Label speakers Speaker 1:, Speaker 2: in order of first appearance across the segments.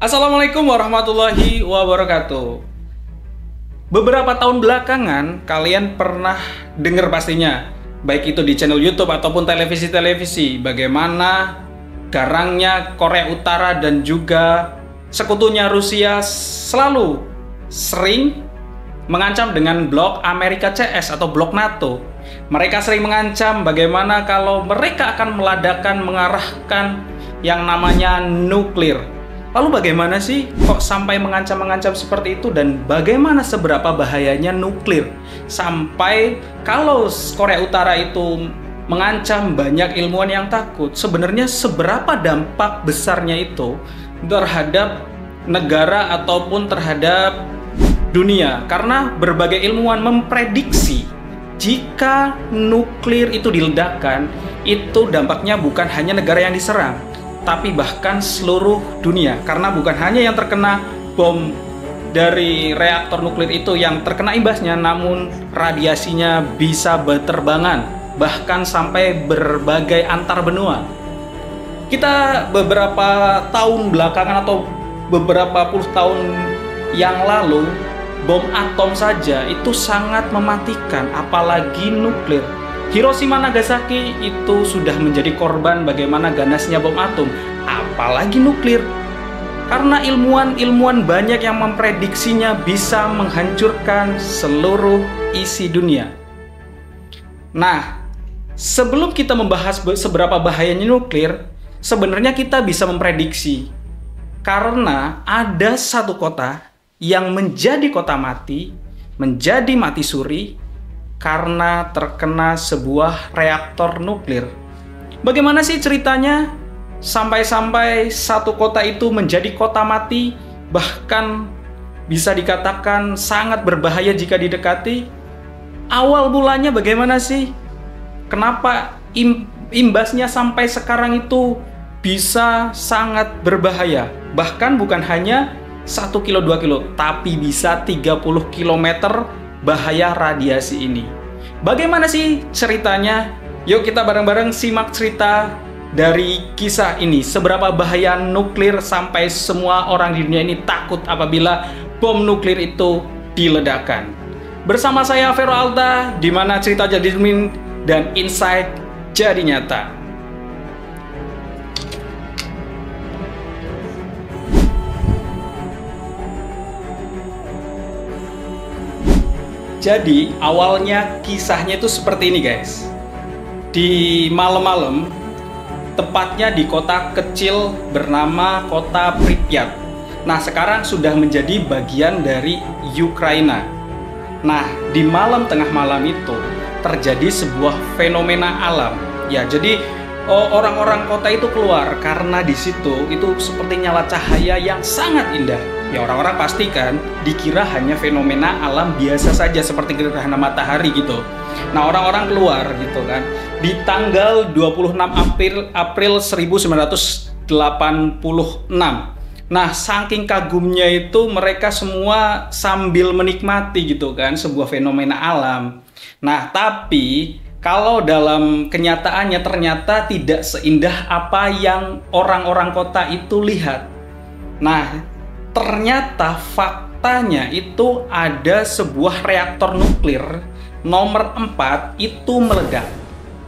Speaker 1: Assalamualaikum warahmatullahi wabarakatuh. Beberapa tahun belakangan kalian pernah dengar pastinya, baik itu di channel YouTube ataupun televisi-televisi, bagaimana garangnya Korea Utara dan juga sekutunya Rusia selalu sering mengancam dengan blok Amerika CS atau blok NATO. Mereka sering mengancam bagaimana kalau mereka akan meledakkan, mengarahkan yang namanya nuklir. Lalu bagaimana sih kok sampai mengancam-mengancam seperti itu, dan bagaimana seberapa bahayanya nuklir sampai kalau Korea Utara itu mengancam banyak ilmuwan yang takut? Sebenarnya seberapa dampak besarnya itu terhadap negara ataupun terhadap dunia? Karena berbagai ilmuwan memprediksi jika nuklir itu diledakkan, itu dampaknya bukan hanya negara yang diserang, tapi bahkan seluruh dunia. Karena bukan hanya yang terkena bom dari reaktor nuklir itu yang terkena imbasnya, namun radiasinya bisa berterbangan, bahkan sampai berbagai antar benua. Kita beberapa tahun belakangan atau beberapa puluh tahun yang lalu, bom atom saja itu sangat mematikan, apalagi nuklir. Hiroshima Nagasaki itu sudah menjadi korban bagaimana ganasnya bom atom, apalagi nuklir. Karena ilmuwan banyak yang memprediksinya bisa menghancurkan seluruh isi dunia. Nah, sebelum kita membahas seberapa bahayanya nuklir, sebenarnya kita bisa memprediksi. Karena ada satu kota yang menjadi kota mati, menjadi mati suri karena terkena sebuah reaktor nuklir. Bagaimana sih ceritanya sampai-sampai satu kota itu menjadi kota mati, bahkan bisa dikatakan sangat berbahaya jika didekati? Awal mulanya bagaimana sih? Kenapa imbasnya sampai sekarang itu bisa sangat berbahaya? Bahkan bukan hanya 1 kilo 2 kilo, tapi bisa 30 km bahaya radiasi ini. Bagaimana sih ceritanya? Yuk kita bareng-bareng simak cerita dari kisah ini. Seberapa bahaya nuklir sampai semua orang di dunia ini takut apabila bom nuklir itu diledakkan. Bersama saya Vero Alta, di mana cerita jadi mimpi dan insight jadi nyata. Jadi awalnya kisahnya itu seperti ini guys. Di malam-malam, tepatnya di kota kecil bernama kota Pripyat. Nah, sekarang sudah menjadi bagian dari Ukraina. Nah, di malam tengah malam itu terjadi sebuah fenomena alam. Ya, jadi orang-orang kota itu keluar karena di situ itu seperti nyala cahaya yang sangat indah. Ya, orang-orang pastikan dikira hanya fenomena alam biasa saja seperti gerhana matahari gitu. Nah, orang-orang keluar gitu kan di tanggal 26 April 1986. Nah, saking kagumnya itu mereka semua sambil menikmati gitu kan sebuah fenomena alam. Nah, tapi kalau dalam kenyataannya ternyata tidak seindah apa yang orang-orang kota itu lihat. Nah, ternyata faktanya itu ada sebuah reaktor nuklir nomor 4 itu meledak.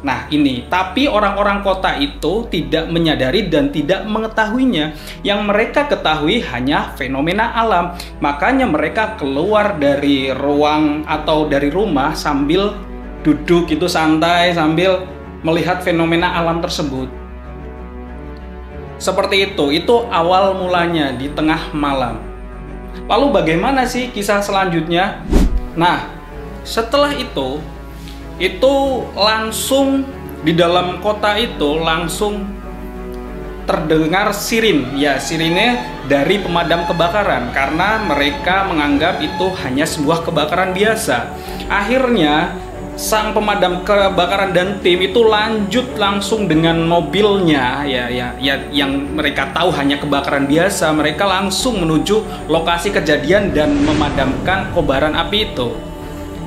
Speaker 1: Nah ini, tapi orang-orang kota itu tidak menyadari dan tidak mengetahuinya. Yang mereka ketahui hanya fenomena alam. Makanya mereka keluar dari ruang atau dari rumah sambil duduk itu santai sambil melihat fenomena alam tersebut. Seperti itu awal mulanya di tengah malam. Lalu bagaimana sih kisah selanjutnya? Nah, setelah itu langsung di dalam kota itu langsung terdengar sirin. Ya, sirinnya dari pemadam kebakaran karena mereka menganggap itu hanya sebuah kebakaran biasa. Akhirnya sang pemadam kebakaran dan tim itu lanjut langsung dengan mobilnya ya yang mereka tahu hanya kebakaran biasa. Mereka langsung menuju lokasi kejadian dan memadamkan kobaran api itu.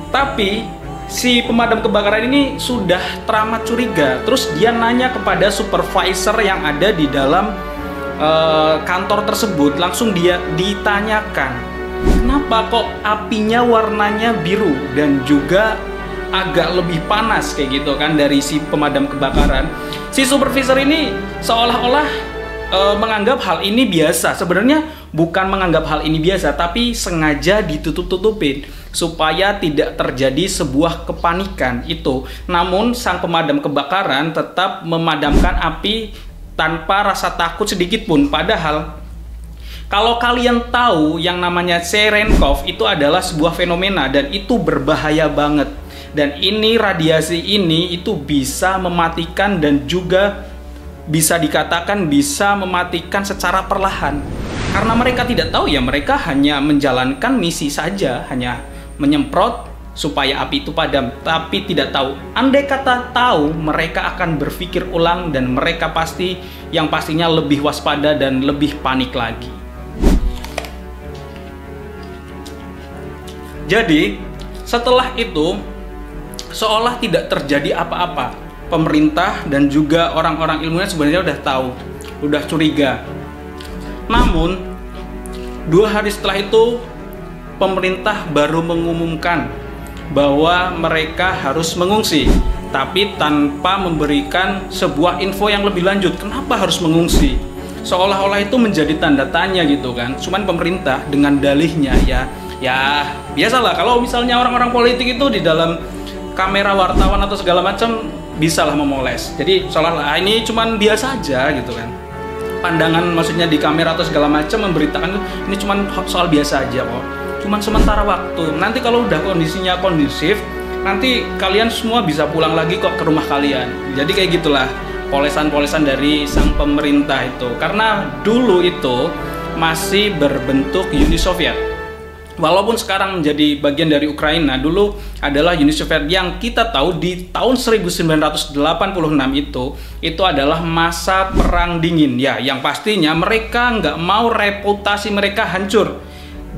Speaker 1: Tapi si pemadam kebakaran ini sudah teramat curiga. Terus dia nanya kepada supervisor yang ada di dalam kantor tersebut, langsung dia ditanyakan, kenapa kok apinya warnanya biru dan juga agak lebih panas kayak gitu kan dari si pemadam kebakaran. Si supervisor ini seolah-olah menganggap hal ini biasa. Sebenarnya bukan menganggap hal ini biasa, tapi sengaja ditutup-tutupin supaya tidak terjadi sebuah kepanikan itu. Namun sang pemadam kebakaran tetap memadamkan api tanpa rasa takut sedikit pun. Padahal kalau kalian tahu yang namanya Cherenkov itu adalah sebuah fenomena dan itu berbahaya banget. Dan ini radiasi ini itu bisa mematikan dan juga bisa dikatakan bisa mematikan secara perlahan. Karena mereka tidak tahu ya, mereka hanya menjalankan misi saja, hanya menyemprot supaya api itu padam, tapi tidak tahu. Andai kata tahu, mereka akan berpikir ulang dan mereka yang pastinya lebih waspada dan lebih panik lagi. Jadi, setelah itu seolah tidak terjadi apa-apa. Pemerintah dan juga orang-orang ilmuwan sebenarnya udah tahu, udah curiga. Namun 2 hari setelah itu pemerintah baru mengumumkan bahwa mereka harus mengungsi, tapi tanpa memberikan sebuah info yang lebih lanjut. Kenapa harus mengungsi? Seolah-olah itu menjadi tanda tanya gitu kan. Cuman pemerintah dengan dalihnya ya biasalah kalau misalnya orang-orang politik itu di dalam kamera wartawan atau segala macam bisalah memoles. Jadi seolah-olah ini cuman biasa aja gitu kan. Pandangan maksudnya di kamera atau segala macam memberitakan ini cuman soal biasa aja kok. Cuman sementara waktu. Nanti kalau udah kondisinya kondusif, nanti kalian semua bisa pulang lagi kok ke rumah kalian. Jadi kayak gitulah polesan-polesan dari sang pemerintah itu. Karena dulu itu masih berbentuk Uni Soviet. Walaupun sekarang menjadi bagian dari Ukraina, dulu adalah Uni Soviet yang kita tahu di tahun 1986 itu adalah masa perang dingin ya, yang pastinya mereka nggak mau reputasi mereka hancur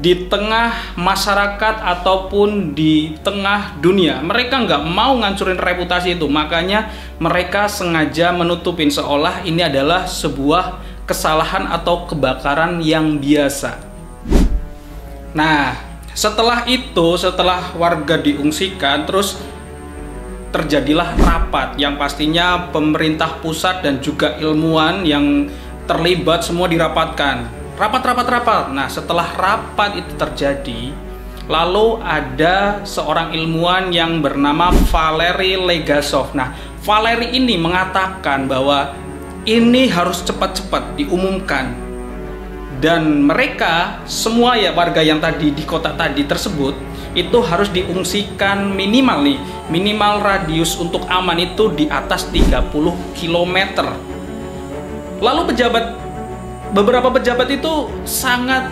Speaker 1: di tengah masyarakat ataupun di tengah dunia. Mereka nggak mau ngancurin reputasi itu, makanya mereka sengaja menutupin seolah ini adalah sebuah kesalahan atau kebakaran yang biasa. Nah, setelah itu, setelah warga diungsikan, terus terjadilah rapat yang pastinya pemerintah pusat dan juga ilmuwan yang terlibat semua dirapatkan. Rapat. Nah, setelah rapat itu terjadi, lalu ada seorang ilmuwan yang bernama Valery Legasov. Nah, Valery ini mengatakan bahwa ini harus cepat-cepat diumumkan. Dan mereka semua ya warga yang tadi di kota tadi tersebut itu harus diungsikan minimal radius untuk aman itu di atas 30 km. Lalu beberapa pejabat itu sangat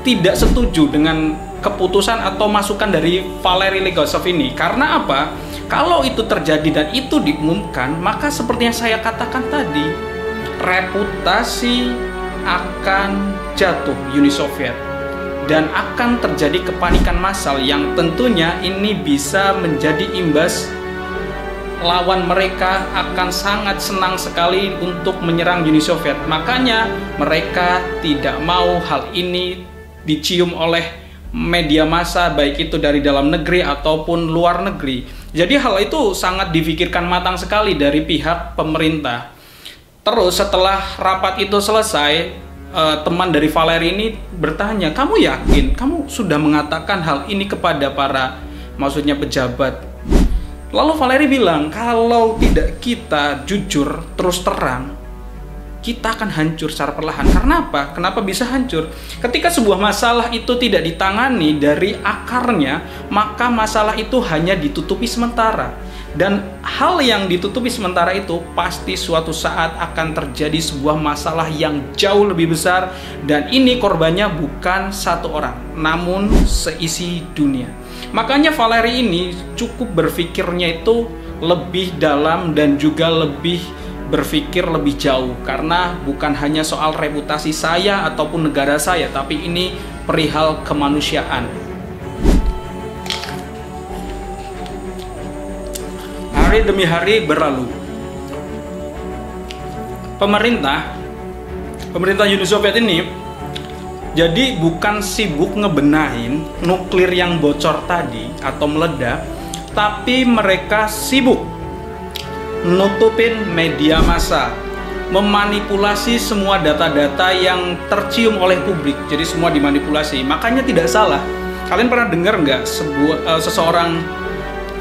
Speaker 1: tidak setuju dengan keputusan atau masukan dari Valery Legasov ini. Karena apa? Kalau itu terjadi dan itu diumumkan, maka seperti yang saya katakan tadi, reputasi akan jatuh Uni Soviet dan akan terjadi kepanikan massal yang tentunya ini bisa menjadi imbas. Lawan mereka akan sangat senang sekali untuk menyerang Uni Soviet. Makanya mereka tidak mau hal ini dicium oleh media massa, baik itu dari dalam negeri ataupun luar negeri. Jadi hal itu sangat difikirkan matang sekali dari pihak pemerintah. Terus setelah rapat itu selesai, teman dari Valery ini bertanya, kamu yakin? Kamu sudah mengatakan hal ini kepada para maksudnya pejabat? Lalu Valery bilang, kalau tidak kita jujur terus terang, kita akan hancur secara perlahan. Karena apa? Kenapa bisa hancur? Ketika sebuah masalah itu tidak ditangani dari akarnya, maka masalah itu hanya ditutupi sementara. Dan hal yang ditutupi sementara itu pasti suatu saat akan terjadi sebuah masalah yang jauh lebih besar. Dan ini korbannya bukan satu orang, namun seisi dunia. Makanya Valery ini cukup berpikirnya itu lebih dalam dan juga lebih berpikir lebih jauh. Karena bukan hanya soal reputasi saya ataupun negara saya, tapi ini perihal kemanusiaan. Hari demi hari berlalu. Pemerintah pemerintah Uni Soviet ini jadi bukan sibuk ngebenahin nuklir yang bocor tadi atau meledak, tapi mereka sibuk nutupin media massa, memanipulasi semua data-data yang tercium oleh publik. Jadi semua dimanipulasi. Makanya tidak salah. Kalian pernah dengar nggak seseorang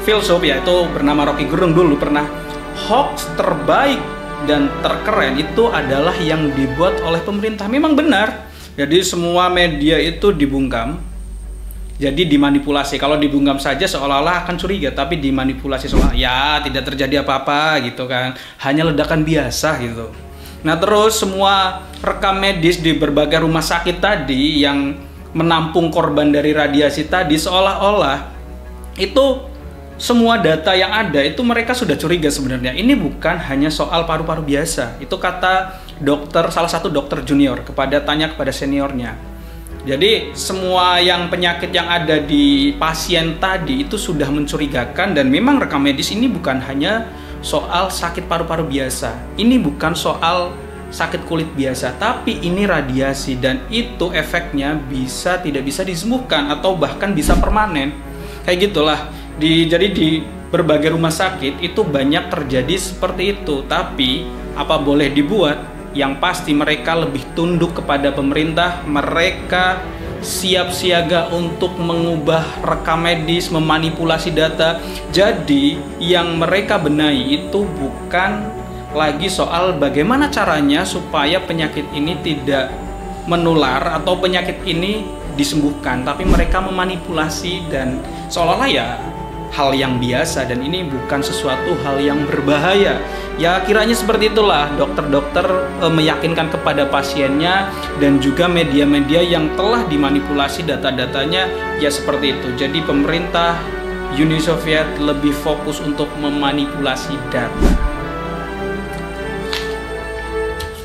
Speaker 1: filsuf, yaitu bernama Rocky Gerung dulu pernah, hoax terbaik dan terkeren itu adalah yang dibuat oleh pemerintah. Memang benar. Jadi semua media itu dibungkam, jadi dimanipulasi. Kalau dibungkam saja seolah-olah akan curiga, tapi dimanipulasi seolah ya tidak terjadi apa-apa gitu kan, hanya ledakan biasa gitu. Nah terus semua rekam medis di berbagai rumah sakit tadi yang menampung korban dari radiasi tadi, seolah-olah itu semua data yang ada itu mereka sudah curiga sebenarnya. Ini bukan hanya soal paru-paru biasa. Itu kata salah satu dokter junior tanya kepada seniornya. Jadi semua penyakit yang ada di pasien tadi itu sudah mencurigakan, dan memang rekam medis ini bukan hanya soal sakit paru-paru biasa. Ini bukan soal sakit kulit biasa, tapi ini radiasi, dan itu efeknya tidak bisa disembuhkan atau bahkan bisa permanen. Kayak gitulah. Jadi di berbagai rumah sakit itu banyak terjadi seperti itu. Tapi apa boleh dibuat? Yang pasti mereka lebih tunduk kepada pemerintah. Mereka siap siaga untuk mengubah rekam medis, memanipulasi data. Jadi yang mereka benahi itu bukan lagi soal bagaimana caranya supaya penyakit ini tidak menular atau penyakit ini disembuhkan, tapi mereka memanipulasi dan seolah-olah ya hal yang biasa, dan ini bukan sesuatu hal yang berbahaya. Ya kiranya seperti itulah dokter-dokter meyakinkan kepada pasiennya, dan juga media-media yang telah dimanipulasi data-datanya ya seperti itu. Jadi pemerintah Uni Soviet lebih fokus untuk memanipulasi data.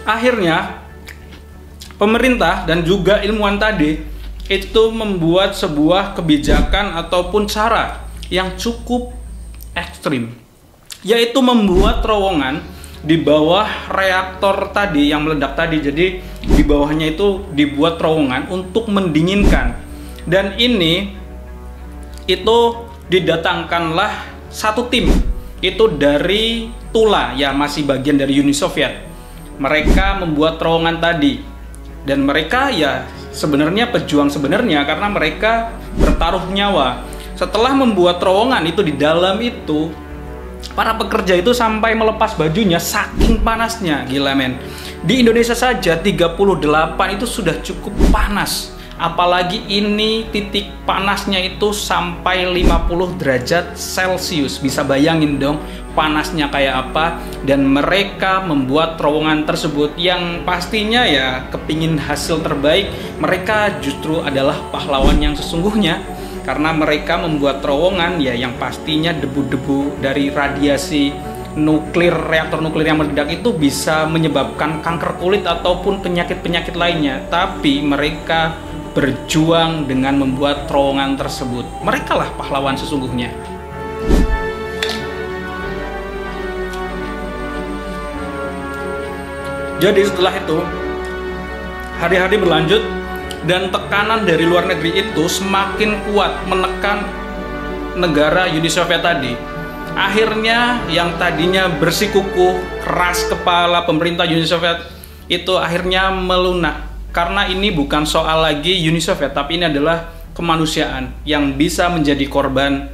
Speaker 1: Akhirnya pemerintah dan juga ilmuwan tadi itu membuat sebuah kebijakan ataupun cara yang cukup ekstrim, yaitu membuat terowongan di bawah reaktor tadi yang meledak tadi. Jadi di bawahnya itu dibuat terowongan untuk mendinginkan, dan ini itu didatangkanlah satu tim itu dari Tula, ya masih bagian dari Uni Soviet. Mereka membuat terowongan tadi, dan mereka ya sebenarnya pejuang sebenarnya, karena mereka bertaruh nyawa. Setelah membuat terowongan itu, di dalam itu para pekerja itu sampai melepas bajunya saking panasnya. Gila men. Di Indonesia saja 38 itu sudah cukup panas. Apalagi ini titik panasnya itu sampai 50 derajat Celcius. Bisa bayangin dong panasnya kayak apa. Dan mereka membuat terowongan tersebut yang pastinya ya kepingin hasil terbaik. Mereka justru adalah pahlawan yang sesungguhnya, karena mereka membuat terowongan ya yang pastinya debu-debu dari radiasi nuklir, reaktor nuklir yang meledak itu bisa menyebabkan kanker kulit ataupun penyakit-penyakit lainnya. Tapi mereka berjuang dengan membuat terowongan tersebut. Mereka lah pahlawan sesungguhnya. Jadi setelah itu hari-hari berlanjut, dan tekanan dari luar negeri itu semakin kuat menekan negara Uni Soviet tadi. Akhirnya yang tadinya bersikukuh keras kepala pemerintah Uni Soviet itu akhirnya melunak, karena ini bukan soal lagi Uni Soviet, tapi ini adalah kemanusiaan. Yang bisa menjadi korban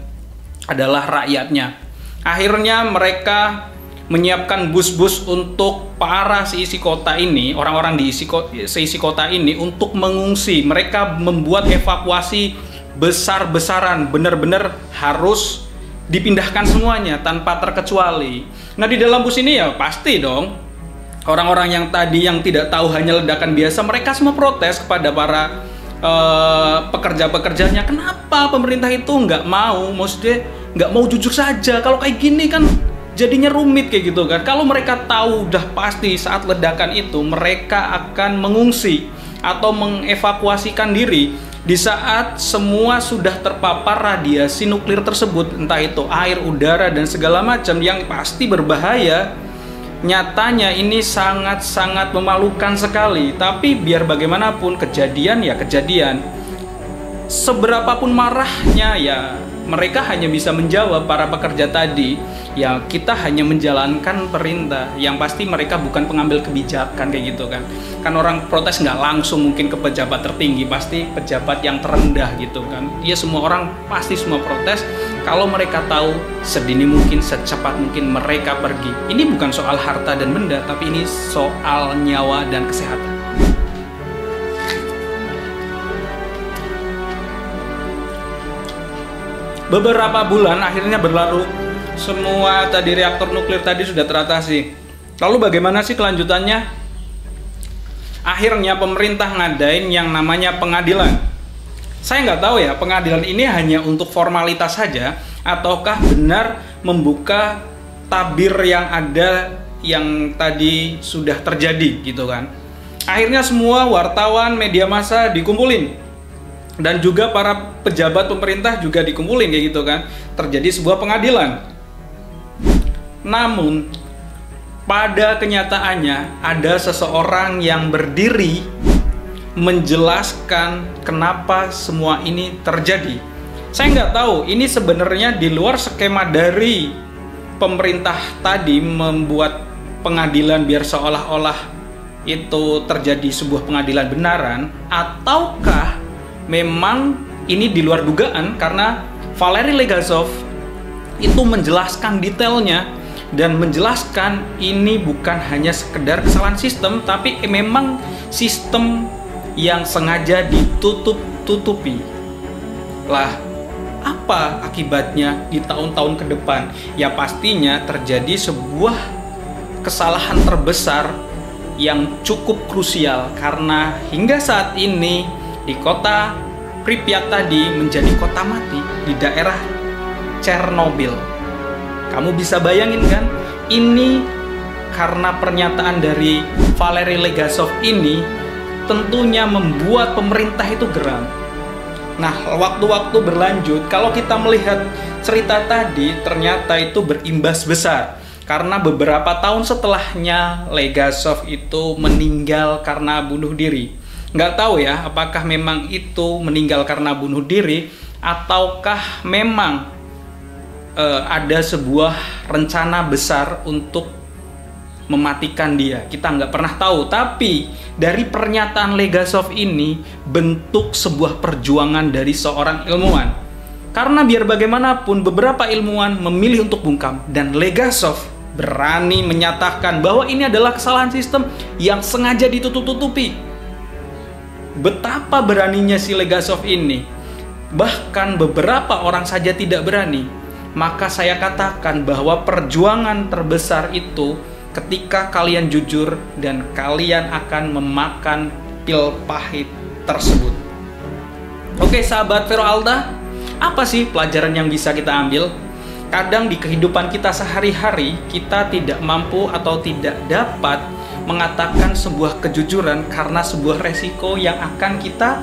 Speaker 1: adalah rakyatnya. Akhirnya mereka menyiapkan bus-bus untuk para seisi kota ini, orang-orang di seisi kota ini untuk mengungsi. Mereka membuat evakuasi besar-besaran, benar-benar harus dipindahkan semuanya tanpa terkecuali. Nah di dalam bus ini ya pasti dong orang-orang yang tadi yang tidak tahu hanya ledakan biasa, mereka semua protes kepada para pekerja-pekerjanya. Kenapa pemerintah itu nggak mau, maksudnya nggak mau jujur saja? Kalau kayak gini kan jadinya rumit kayak gitu kan. Kalau mereka tahu udah pasti saat ledakan itu mereka akan mengungsi atau mengevakuasikan diri di saat semua sudah terpapar radiasi nuklir tersebut, entah itu air, udara, dan segala macam yang pasti berbahaya. Nyatanya ini sangat-sangat memalukan sekali. Tapi biar bagaimanapun kejadian ya kejadian. Seberapapun marahnya ya mereka hanya bisa menjawab para pekerja tadi. Ya kita hanya menjalankan perintah. Yang pasti mereka bukan pengambil kebijakan kayak gitu kan. Kan orang protes nggak langsung mungkin ke pejabat tertinggi, pasti pejabat yang terendah gitu kan. Ya semua orang pasti semua protes. Kalau mereka tahu sedini mungkin, secepat mungkin mereka pergi. Ini bukan soal harta dan benda, tapi ini soal nyawa dan kesehatan. Beberapa bulan akhirnya berlalu, semua tadi reaktor nuklir tadi sudah teratasi. Lalu bagaimana sih kelanjutannya? Akhirnya pemerintah ngadain yang namanya pengadilan. Saya nggak tahu ya, pengadilan ini hanya untuk formalitas saja, ataukah benar membuka tabir yang ada yang tadi sudah terjadi gitu kan. Akhirnya semua wartawan, media massa dikumpulin. Dan juga para pejabat pemerintah juga dikumpulin kayak gitu kan. Terjadi sebuah pengadilan. Namun pada kenyataannya ada seseorang yang berdiri menjelaskan kenapa semua ini terjadi. Saya nggak tahu ini sebenarnya di luar skema dari pemerintah tadi membuat pengadilan biar seolah-olah itu terjadi sebuah pengadilan benaran, ataukah memang ini di luar dugaan karena Valery Legasov itu menjelaskan detailnya dan menjelaskan ini bukan hanya sekedar kesalahan sistem, tapi memang sistem yang sengaja ditutup-tutupi. Lah, apa akibatnya di tahun-tahun ke depan? Ya pastinya terjadi sebuah kesalahan terbesar yang cukup krusial karena hingga saat ini di kota Pripyat tadi menjadi kota mati di daerah Chernobyl. Kamu bisa bayangin kan? Ini karena pernyataan dari Valery Legasov ini tentunya membuat pemerintah itu geram. Nah, waktu-waktu berlanjut, kalau kita melihat cerita tadi, ternyata itu berimbas besar. Karena beberapa tahun setelahnya, Legasov itu meninggal karena bunuh diri. Nggak tahu ya, apakah memang itu meninggal karena bunuh diri, ataukah memang ada sebuah rencana besar untuk mematikan dia. Kita nggak pernah tahu, tapi dari pernyataan Legasov ini bentuk sebuah perjuangan dari seorang ilmuwan. Karena biar bagaimanapun beberapa ilmuwan memilih untuk bungkam, dan Legasov berani menyatakan bahwa ini adalah kesalahan sistem yang sengaja ditutup-tutupi. Betapa beraninya si Legasov ini. Bahkan beberapa orang saja tidak berani. Maka saya katakan bahwa perjuangan terbesar itu ketika kalian jujur dan kalian akan memakan pil pahit tersebut. Oke sahabat Vero Alda, apa sih pelajaran yang bisa kita ambil? Kadang di kehidupan kita sehari-hari kita tidak mampu atau tidak dapat mengatakan sebuah kejujuran karena sebuah resiko yang akan kita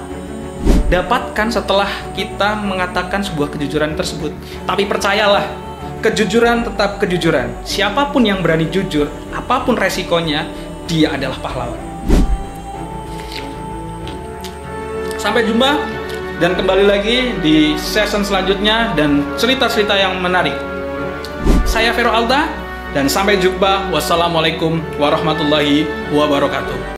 Speaker 1: dapatkan setelah kita mengatakan sebuah kejujuran tersebut. Tapi percayalah, kejujuran tetap kejujuran. Siapapun yang berani jujur, apapun resikonya, dia adalah pahlawan. Sampai jumpa dan kembali lagi di season selanjutnya dan cerita-cerita yang menarik. Saya Vero Alda dan sampai jumpa. Wassalamualaikum warahmatullahi wabarakatuh.